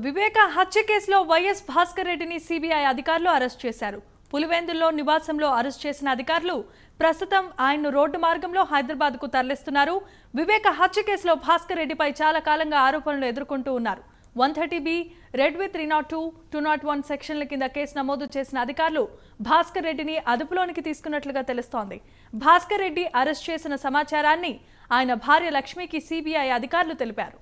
వివేక హత్య కేసులో వైఎస్ భాస్కర్ రెడ్డిని సిబిఐ అధికారులు అరెస్ట్ చేశారు. పులివెందుల్లో నివాసంలో అరెస్ట్ చేసిన అధికారులు ప్రస్తుతం ఆయన్ను రోడ్డు మార్గంలో హైదరాబాద్కు తరలిస్తున్నారు. వివేక హత్య కేసులో భాస్కర్ రెడ్డిపై చాలా కాలంగా ఆరోపణలు ఎదుర్కొంటూ ఉన్నారు. 130B, రెడ్ విత్ 302, 201 సెక్షన్ల కింద కేసు నమోదు చేసిన అధికారులు భాస్కర్ రెడ్డిని అదుపులోనికి తీసుకున్నట్లుగా తెలుస్తోంది. భాస్కర్ రెడ్డి అరెస్ట్ చేసిన సమాచారాన్ని ఆయన భార్య లక్ష్మికి సిబిఐ అధికారులు తెలిపారు.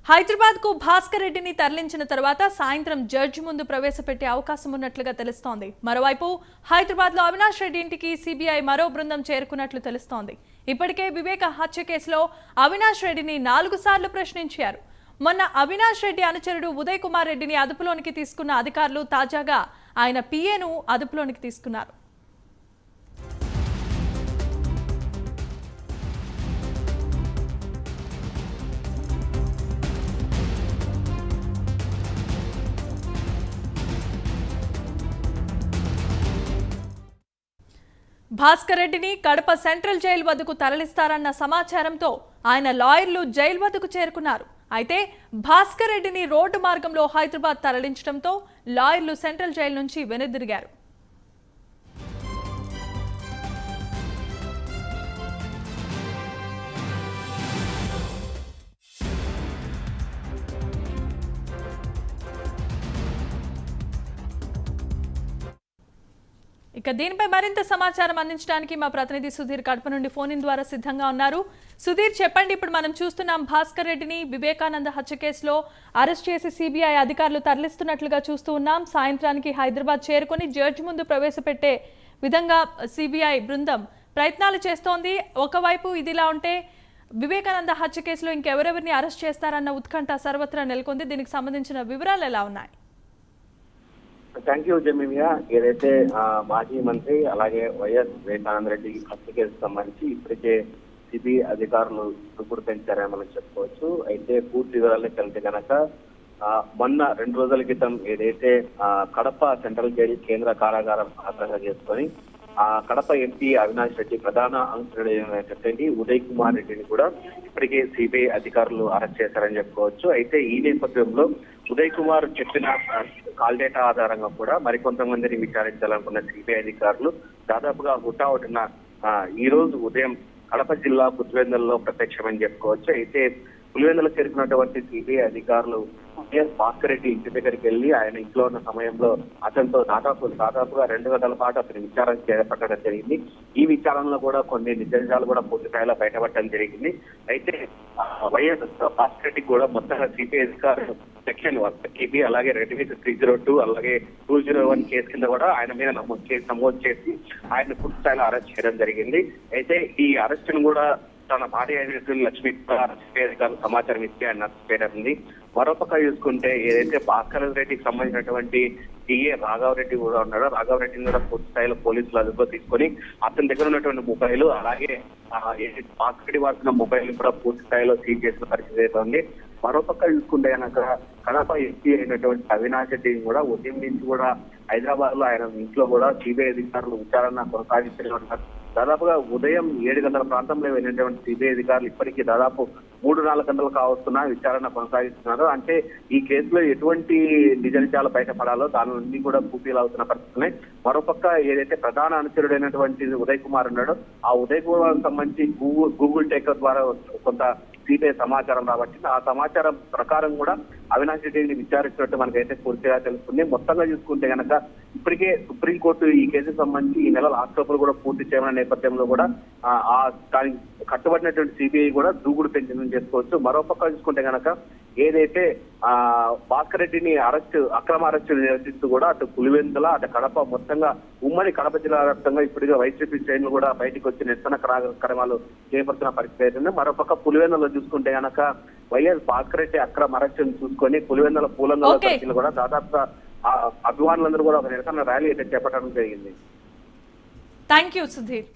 హైదరాబాద్ కు భాస్కర్ రెడ్డిని తరలించిన తర్వాత సాయంత్రం జడ్జి ముందు ప్రవేశపెట్టే అవకాశం ఉన్నట్లుగా తెలుస్తోంది. మరోవైపు హైదరాబాద్ లో అవినాష్ రెడ్డి ఇంటికి సిబిఐ మరో బృందం చేరుకున్నట్లు తెలుస్తోంది. ఇప్పటికే వివేక హత్య కేసులో అవినాష్ రెడ్డిని 4 సార్లు ప్రశ్నించారు. మొన్న అవినాష్ రెడ్డి అనుచరుడు ఉదయ్ కుమార్ రెడ్డిని అదుపులోనికి తీసుకున్న అధికారులు తాజాగా ఆయన పిఏను అదుపులోనికి తీసుకున్నారు. భాస్కర్ రెడ్డిని కడప సెంట్రల్ జైలు వద్దకు తరలిస్తారన్న సమాచారంతో ఆయన లాయర్లు జైలు వద్దకు చేరుకున్నారు. అయితే భాస్కర్ రెడ్డిని రోడ్డు మార్గంలో హైదరాబాద్ తరలించడంతో లాయర్లు సెంట్రల్ జైలు నుంచి వెనుదిరిగారు. ఇక దీనిపై మరింత సమాచారం అందించడానికి మా ప్రతినిధి సుధీర్ కడప నుండి ఫోన్ ఇన్ ద్వారా సిద్ధంగా ఉన్నారు. సుధీర్, చెప్పండి, ఇప్పుడు మనం చూస్తున్నాం భాస్కర్ రెడ్డిని వివేకానంద హత్య కేసులో అరెస్ట్ చేసి సిబిఐ అధికారులు తరలిస్తున్నట్లుగా చూస్తూ ఉన్నాం. సాయంత్రానికి హైదరాబాద్ చేరుకొని జడ్జి ముందు ప్రవేశపెట్టే విధంగా సిబిఐ బృందం ప్రయత్నాలు చేస్తోంది. ఒకవైపు ఇదిలా ఉంటే వివేకానంద హత్య కేసులో ఇంకెవరెవరిని అరెస్ట్ చేస్తారన్న ఉత్కంఠ సర్వత్రా నెలకొంది. దీనికి సంబంధించిన వివరాలు ఎలా ఉన్నాయి? థ్యాంక్ యూ జమీమియా. ఏదైతే మాజీ మంత్రి అలాగే వైఎస్ వివేకానంద రెడ్డి హత్య కేసుకు సంబంధించి ఇప్పటికే సిబిఐ అధికారులు దుప్పుడు పెంచారని మనం చెప్పుకోవచ్చు. అయితే పూర్తి వివరాలకు వెళ్తే కనుక మొన్న 2 రోజుల క్రితం ఏదైతే కడప సెంట్రల్ జైలు కేంద్ర కారాగారం ఆధారంగా చేసుకొని కడప ఎంపీ అవినాష్ రెడ్డి ప్రధాన అనుచరుడైనటువంటి ఉదయ్ కుమార్ రెడ్డిని కూడా ఇప్పటికే సిబిఐ అధికారులు అరెస్ట్ చేశారని చెప్పుకోవచ్చు. అయితే ఈ నేపథ్యంలో ఉదయ్ కుమార్ చెప్పిన కాల్ డేటా ఆధారంగా కూడా మరికొంతమందిని విచారించాలనుకున్న సిబిఐ అధికారులు దాదాపుగా హుటాహుటిన ఈ రోజు ఉదయం కడప జిల్లా పులివెందులలో ప్రత్యక్షమని చెప్పుకోవచ్చు. అయితే పులివెందులో చేరుకున్నటువంటి సిబిఐ అధికారులు వైఎస్ భాస్కర్ రెడ్డి ఇంటి దగ్గరికి వెళ్లి ఆయన ఇంట్లో ఉన్న సమయంలో అతనితో దాదాపుగా 2 గంటల పాటు అతని విచారణ చేపట్టడం జరిగింది. ఈ విచారణలో కూడా కొన్ని నిజాలు కూడా పూర్తి స్థాయిలో బయటపడటం జరిగింది. అయితే వైఎస్ భాస్కర్ రెడ్డి కూడా మొత్తంగా సిబిఐ అధికారులు సెక్షన్ 130B అలాగే రెడ్ విత్ 302 అలాగే 201 కేసు కింద కూడా ఆయన మీద నమోదు చేసి ఆయన పూర్తి స్థాయిలో అరెస్ట్ చేయడం జరిగింది. అయితే ఈ అరెస్ట్ ను కూడా తన భార్య లక్ష్మి అధికారులు సమాచారం ఇచ్చి ఆయన పేరుంది. మరోపక్క చూసుకుంటే ఏదైతే భాస్కర్ రెడ్డికి సంబంధించినటువంటి టీఏ రాఘవరెడ్డి కూడా ఉన్నాడో రాఘవరెడ్డిని కూడా పూర్తి స్థాయిలో పోలీసులు అదుపులో తీసుకొని అతని దగ్గర ఉన్నటువంటి మొబైల్ అలాగే భాస్కర్ రెడ్డి వాడుతున్న మొబైల్ కూడా పూర్తి స్థాయిలో సీజ్ చేసిన పరిస్థితి అయితే ఉంది. మరోపక్క చూసుకుంటే కనుక కడప ఎంపీ అయినటువంటి అవినాష్ రెడ్డిని కూడా ఉదయం నుంచి కూడా హైదరాబాద్ లో ఆయన ఇంట్లో కూడా సిబిఐ అధికారులు విచారణ కొనసాగిస్తూనే ఉన్నారు. దాదాపుగా ఉదయం 7 గంటల ప్రాంతంలో వెళ్ళినటువంటి సిబిఐ అధికారులు ఇప్పటికీ దాదాపు 3-4 గంటలు కావస్తున్నా విచారణ కొనసాగిస్తున్నారు. అంటే ఈ కేసులో ఎటువంటి నిజాలు బయటపడాలో దాని నుండి కూడా పూర్తిగా అవుతున్న పరిస్థితులే. మరోపక్క ఏదైతే ప్రధాన అనుచరుడైనటువంటి ఉదయ్ కుమార్ ఉన్నాడో ఆ ఉదయ్ కుమార్ సంబంధించి గూగుల్ టేకర్ ద్వారా కొంత సిబిఐ సమాచారం రాబట్టింది. ఆ సమాచారం ప్రకారం కూడా అవినాష్ రెడ్డిని విచారించినట్టు మనకైతే పూర్తిగా తెలుస్తుంది. మొత్తంగా చూసుకుంటే కనుక ఇప్పటికే సుప్రీంకోర్టు ఈ కేసుకు సంబంధించి ఈ నెల లాస్ట్ లోపల కూడా పూర్తి చేయమన్న నేపథ్యంలో కూడా దానికి కట్టుబడినటువంటి సిబిఐ కూడా దూకుడు పెంచిందని చేసుకోవచ్చు. మరోపక్క చూసుకుంటే కనుక ఏదైతే భాస్కర్ రెడ్డిని అక్రమ అరెస్టు నిరసిస్తూ కూడా అటు పులివెందుల అటు కడప మొత్తంగా ఉమ్మడి కడప జిల్లా వ్యాప్తంగా ఇప్పటికే వైసీపీ శ్రేణులు కూడా బయటకు వచ్చి నిరసన కార్యక్రమాలు చేపడుతున్న పరిస్థితి అయితే మరోపక్క పులివెందులో చూసుకుంటే కనుక వైఎస్ భాస్కర్ రెడ్డి అక్రమ అరెస్టును చూసుకొని పులివెందుల పూలందరూ కూడా దాదాపుగా అభిమానులందరూ కూడా ఒక నిరసన ర్యాలీ అయితే చేపట్టడం జరిగింది. Thank you Sudheer.